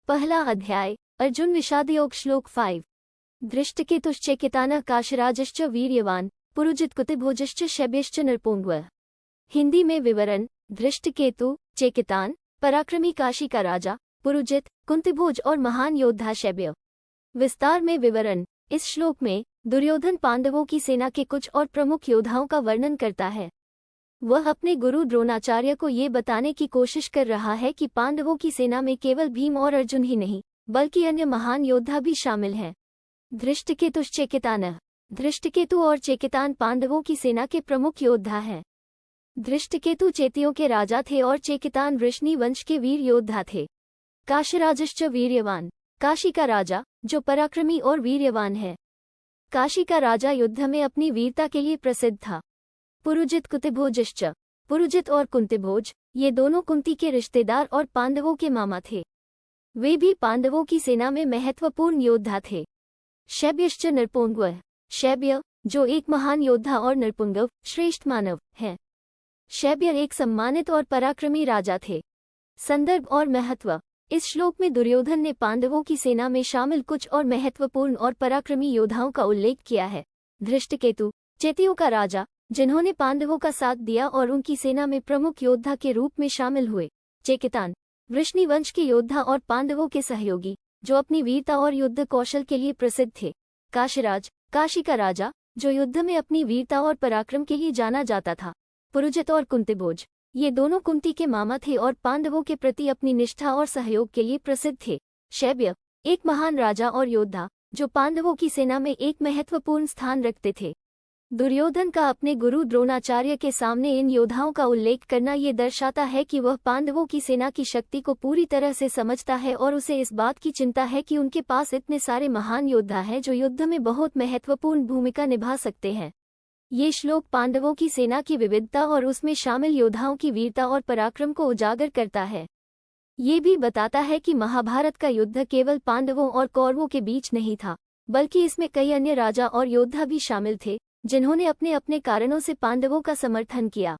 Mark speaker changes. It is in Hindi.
Speaker 1: पहला अध्याय अर्जुन विषाद योग श्लोक 5। धृष्टकेतुश्चेकितानः काशराजश्च वीर्यवान पुरुजित कुतिभोजश्च शैब्यश्च नृपोंगवः। हिंदी में विवरण। धृष्टकेतु चेकितान पराक्रमी काशी का राजा, पुरुजित कुंतिभोज और महान योद्धा शैब्य। विस्तार में विवरण। इस श्लोक में दुर्योधन पांडवों की सेना के कुछ और प्रमुख योद्धाओं का वर्णन करता है। वह अपने गुरु द्रोणाचार्य को ये बताने की कोशिश कर रहा है कि पांडवों की सेना में केवल भीम और अर्जुन ही नहीं बल्कि अन्य महान योद्धा भी शामिल हैं। धृष्टकेतुश्चेकितानः। धृष्टकेतु और चेकितान पांडवों की सेना के प्रमुख योद्धा हैं। धृष्टकेतु चेतियों के राजा थे और चेकितान वृष्णि वंश के वीर योद्धा थे। काशीराजश्च वीर्यवान, काशी का राजा जो पराक्रमी और वीर्यवान है। काशी का राजा युद्ध में अपनी वीरता के लिए प्रसिद्ध था। पुरुजित कुतिभोजश्च, पुरुजित और कुंतिभोज ये दोनों कुंती के रिश्तेदार और पांडवों के मामा थे। वे भी पांडवों की सेना में महत्वपूर्ण योद्धा थे। शैब्यश्च नृपोंगवः, शैब्य जो एक महान योद्धा और नृपुंगव श्रेष्ठ मानव है। शैब्य एक सम्मानित और पराक्रमी राजा थे। संदर्भ और महत्व। इस श्लोक में दुर्योधन ने पांडवों की सेना में शामिल कुछ और महत्वपूर्ण और पराक्रमी योद्धाओं का उल्लेख किया है। धृष्टकेतु चेतियों का राजा जिन्होंने पांडवों का साथ दिया और उनकी सेना में प्रमुख योद्धा के रूप में शामिल हुए। चेकितान वृष्णि वंश के योद्धा और पांडवों के सहयोगी जो अपनी वीरता और युद्ध कौशल के लिए प्रसिद्ध थे। काशीराज काशी का राजा जो युद्ध में अपनी वीरता और पराक्रम के लिए जाना जाता था। पुरुजित और कुंतिभोज ये दोनों कुंती के मामा थे और पांडवों के प्रति अपनी निष्ठा और सहयोग के लिए प्रसिद्ध थे। शैब्य एक महान राजा और योद्धा जो पांडवों की सेना में एक महत्वपूर्ण स्थान रखते थे। दुर्योधन का अपने गुरु द्रोणाचार्य के सामने इन योद्धाओं का उल्लेख करना ये दर्शाता है कि वह पांडवों की सेना की शक्ति को पूरी तरह से समझता है और उसे इस बात की चिंता है कि उनके पास इतने सारे महान योद्धा हैं जो युद्ध में बहुत महत्वपूर्ण भूमिका निभा सकते हैं। ये श्लोक पांडवों की सेना की विविधता और उसमें शामिल योद्धाओं की वीरता और पराक्रम को उजागर करता है। ये भी बताता है कि महाभारत का युद्ध केवल पांडवों और कौरवों के बीच नहीं था बल्कि इसमें कई अन्य राजा और योद्धा भी शामिल थे जिन्होंने अपने अपने कारणों से पांडवों का समर्थन किया।